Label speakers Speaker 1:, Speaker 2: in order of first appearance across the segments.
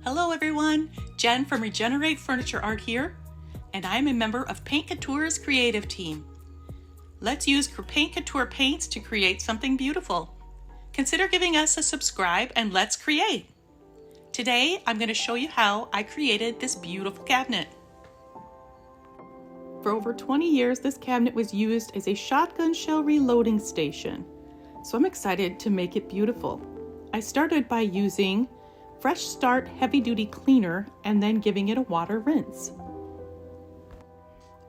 Speaker 1: Hello everyone, Jen from ReJENerate Furniture Art here, and I'm a member of Paint Couture's creative team. Let's use Paint Couture paints to create something beautiful. Consider giving us a subscribe and let's create. Today, I'm going to show you how I created this beautiful cabinet. For over 20 years, this cabinet was used as a shotgun shell reloading station, so I'm excited to make it beautiful. I started by using Fresh Start Heavy Duty Cleaner and then giving it a water rinse.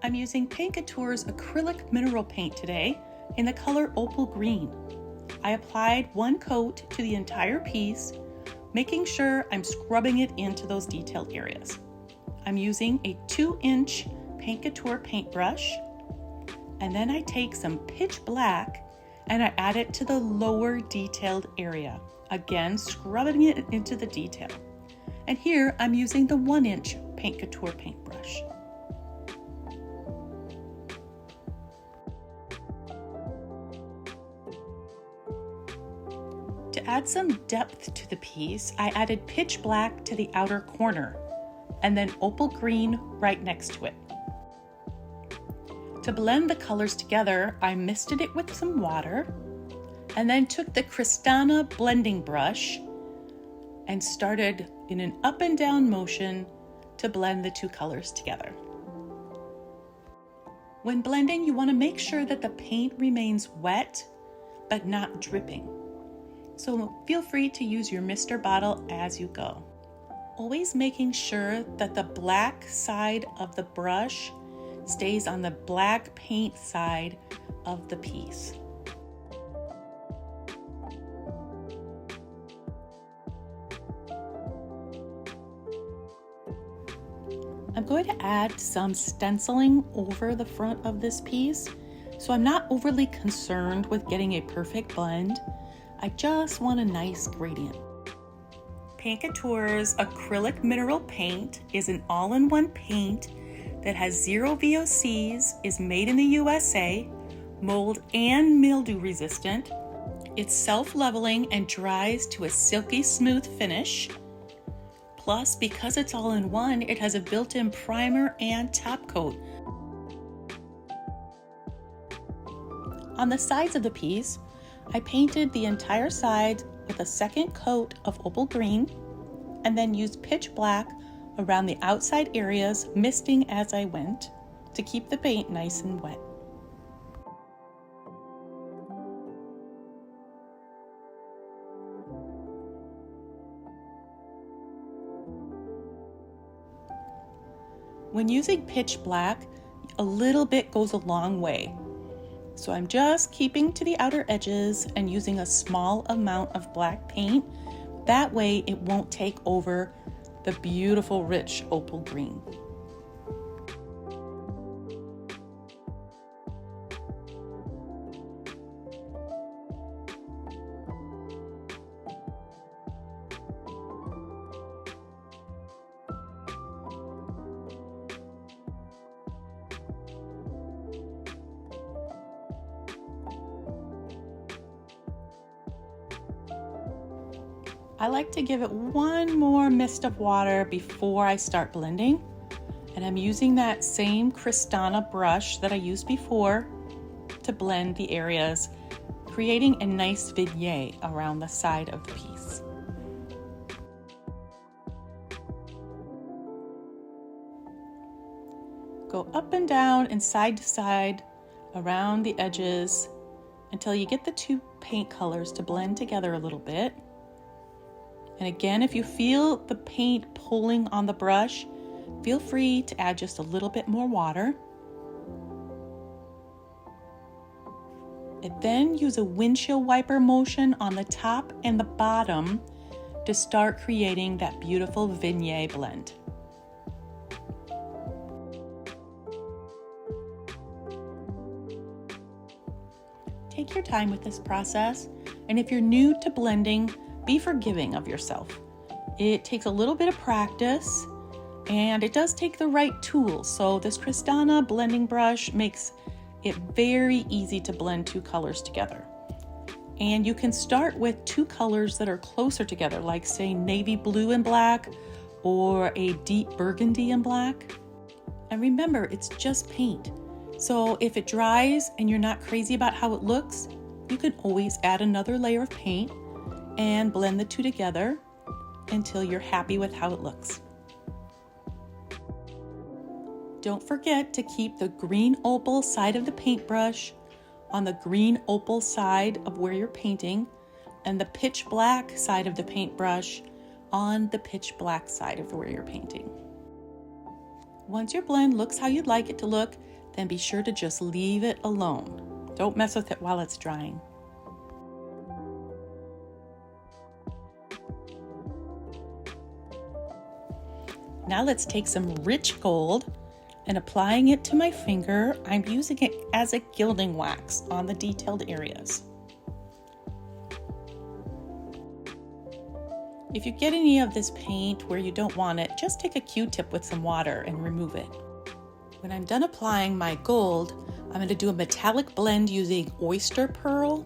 Speaker 1: I'm using Paint Couture's acrylic mineral paint today in the color Opal Green. I applied one coat to the entire piece, making sure I'm scrubbing it into those detailed areas. I'm using a 2-inch Paint Couture paintbrush, and then I take some pitch black and I add it to the lower detailed area. Again, scrubbing it into the detail. And here I'm using the 1-inch Paint Couture paintbrush. To add some depth to the piece, I added pitch black to the outer corner and then opal green right next to it. To blend the colors together, I misted it with some water and then took the Kristana blending brush and started in an up and down motion to blend the two colors together. When blending, you want to make sure that the paint remains wet but not dripping. So feel free to use your mister bottle as you go. Always making sure that the black side of the brush stays on the black paint side of the piece. I'm going to add some stenciling over the front of this piece, so I'm not overly concerned with getting a perfect blend. I just want a nice gradient. Paint Couture's acrylic mineral paint is an all-in-one paint that has 0 VOCs, is made in the USA, mold and mildew resistant. It's self-leveling and dries to a silky smooth finish. Plus, because it's all in one, it has a built-in primer and top coat. On the sides of the piece, I painted the entire side with a second coat of opal green and then used pitch black around the outside areas, misting as I went to keep the paint nice and wet. When using pitch black, a little bit goes a long way. So I'm just keeping to the outer edges and using a small amount of black paint. That way it won't take over the beautiful rich opal green. I like to give it one more mist of water before I start blending, and I'm using that same Kristana brush that I used before to blend the areas, creating a nice vignette around the side of the piece. Go up and down and side to side around the edges until you get the two paint colors to blend together a little bit. And again, if you feel the paint pulling on the brush, feel free to add just a little bit more water. And then use a windshield wiper motion on the top and the bottom to start creating that beautiful vignette blend. Take your time with this process, and if you're new to blending, be forgiving of yourself. It takes a little bit of practice and it does take the right tools. So this Kristana blending brush makes it very easy to blend two colors together. And you can start with two colors that are closer together, like say navy blue and black, or a deep burgundy and black. And remember, it's just paint. So if it dries and you're not crazy about how it looks, you can always add another layer of paint and blend the two together until you're happy with how it looks. Don't forget to keep the green opal side of the paintbrush on the green opal side of where you're painting and the pitch black side of the paintbrush on the pitch black side of where you're painting. Once your blend looks how you'd like it to look, then be sure to just leave it alone. Don't mess with it while it's drying. Now let's take some rich gold and applying it to my finger, I'm using it as a gilding wax on the detailed areas. If you get any of this paint where you don't want it, just take a Q-tip with some water and remove it. When I'm done applying my gold, I'm going to do a metallic blend using Oyster Pearl,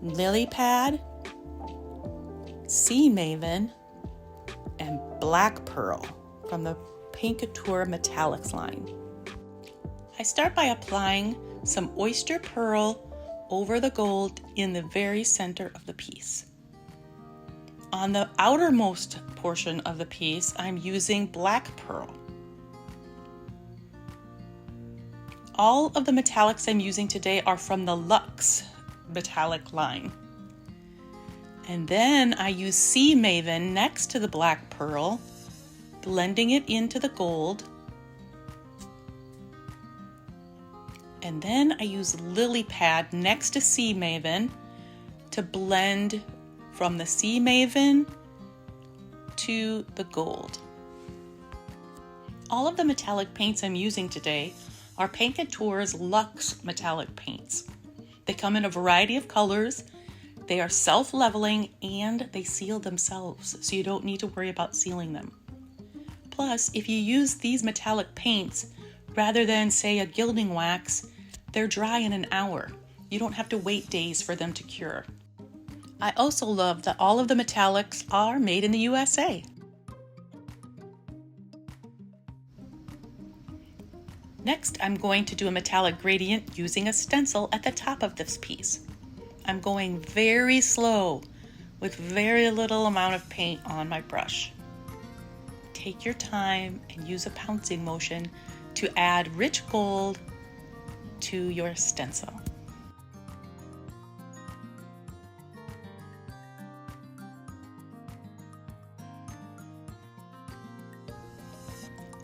Speaker 1: Lily Pad, Sea Maven, and Black Pearl from the Paint Couture Metallics line. I start by applying some Oyster Pearl over the gold in the very center of the piece. On the outermost portion of the piece, I'm using Black Pearl. All of the metallics I'm using today are from the Luxe metallic line. And then I use Sea Maven next to the Black Pearl, blending it into the gold. And then I use Lily Pad next to Sea Maven to blend from the Sea Maven to the gold. All of the metallic paints I'm using today are Paint Couture's Luxe metallic paints. They come in a variety of colors. They are self-leveling and they seal themselves, so you don't need to worry about sealing them. Plus, if you use these metallic paints rather than, say, a gilding wax, they're dry in an hour. You don't have to wait days for them to cure. I also love that all of the metallics are made in the USA. Next, I'm going to do a metallic gradient using a stencil at the top of this piece. I'm going very slow with very little amount of paint on my brush. Take your time and use a pouncing motion to add rich gold to your stencil.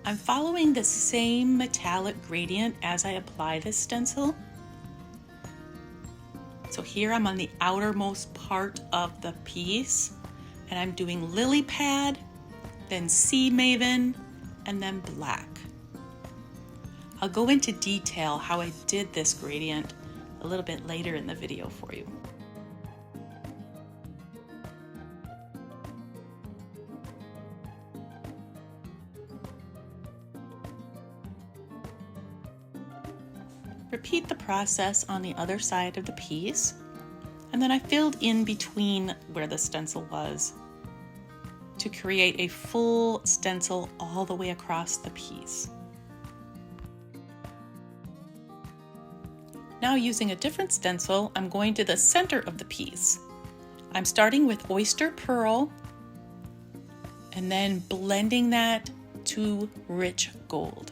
Speaker 1: I'm following the same metallic gradient as I apply this stencil. So here I'm on the outermost part of the piece and I'm doing Lily Pad, then Sea Maven, and then Black. I'll go into detail how I did this gradient a little bit later in the video for you. Repeat the process on the other side of the piece, and then I filled in between where the stencil was to create a full stencil all the way across the piece. Now using a different stencil, I'm going to the center of the piece. I'm starting with Oyster Pearl and then blending that to rich gold.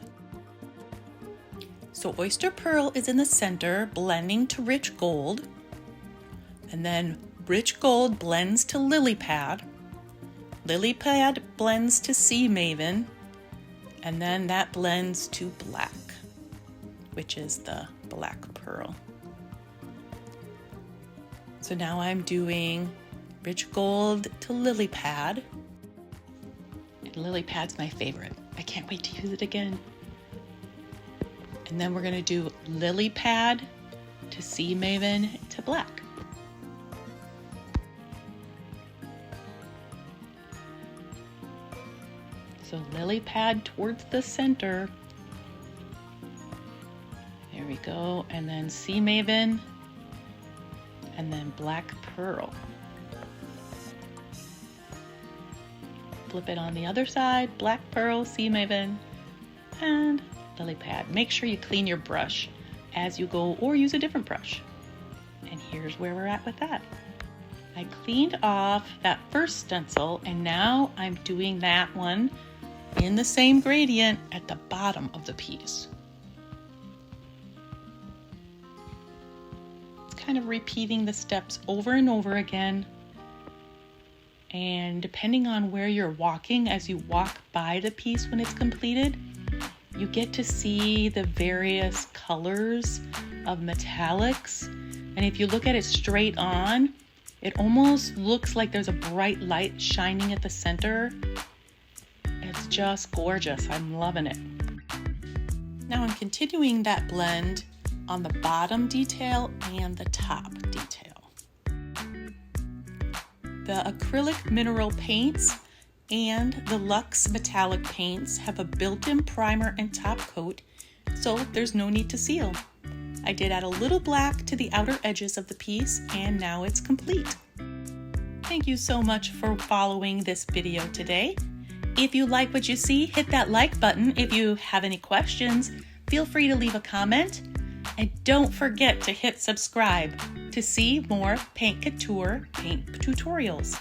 Speaker 1: So Oyster Pearl is in the center, blending to rich gold, and then rich gold blends to Lily Pad. Lily Pad blends to Sea Maven, and then that blends to Black, which is the Black Pearl. So now I'm doing rich gold to Lily Pad. And Lily Pad's my favorite. I can't wait to use it again. And then we're going to do Lily Pad to Sea Maven to Black. So Lily Pad towards the center. There we go. And then Sea Maven. And then Black Pearl. Flip it on the other side, black pearl, see Maven, and lily pad. Make sure you clean your brush as you go or use a different brush. And here's where we're at with that. I cleaned off that first stencil and now I'm doing that one in the same gradient at the bottom of the piece. It's kind of repeating the steps over and over again. And depending on where you're walking, as you walk by the piece when it's completed, you get to see the various colors of metallics. And if you look at it straight on, it almost looks like there's a bright light shining at the center. It's just gorgeous. I'm loving it. Now I'm continuing that blend on the bottom detail and the top detail. The acrylic mineral paints and the Luxe metallic paints have a built-in primer and top coat, so there's no need to seal. I did add a little black to the outer edges of the piece, and now it's complete. Thank you so much for following this video today. If you like what you see, hit that like button. If you have any questions, feel free to leave a comment. And don't forget to hit subscribe to see more Paint Couture paint tutorials.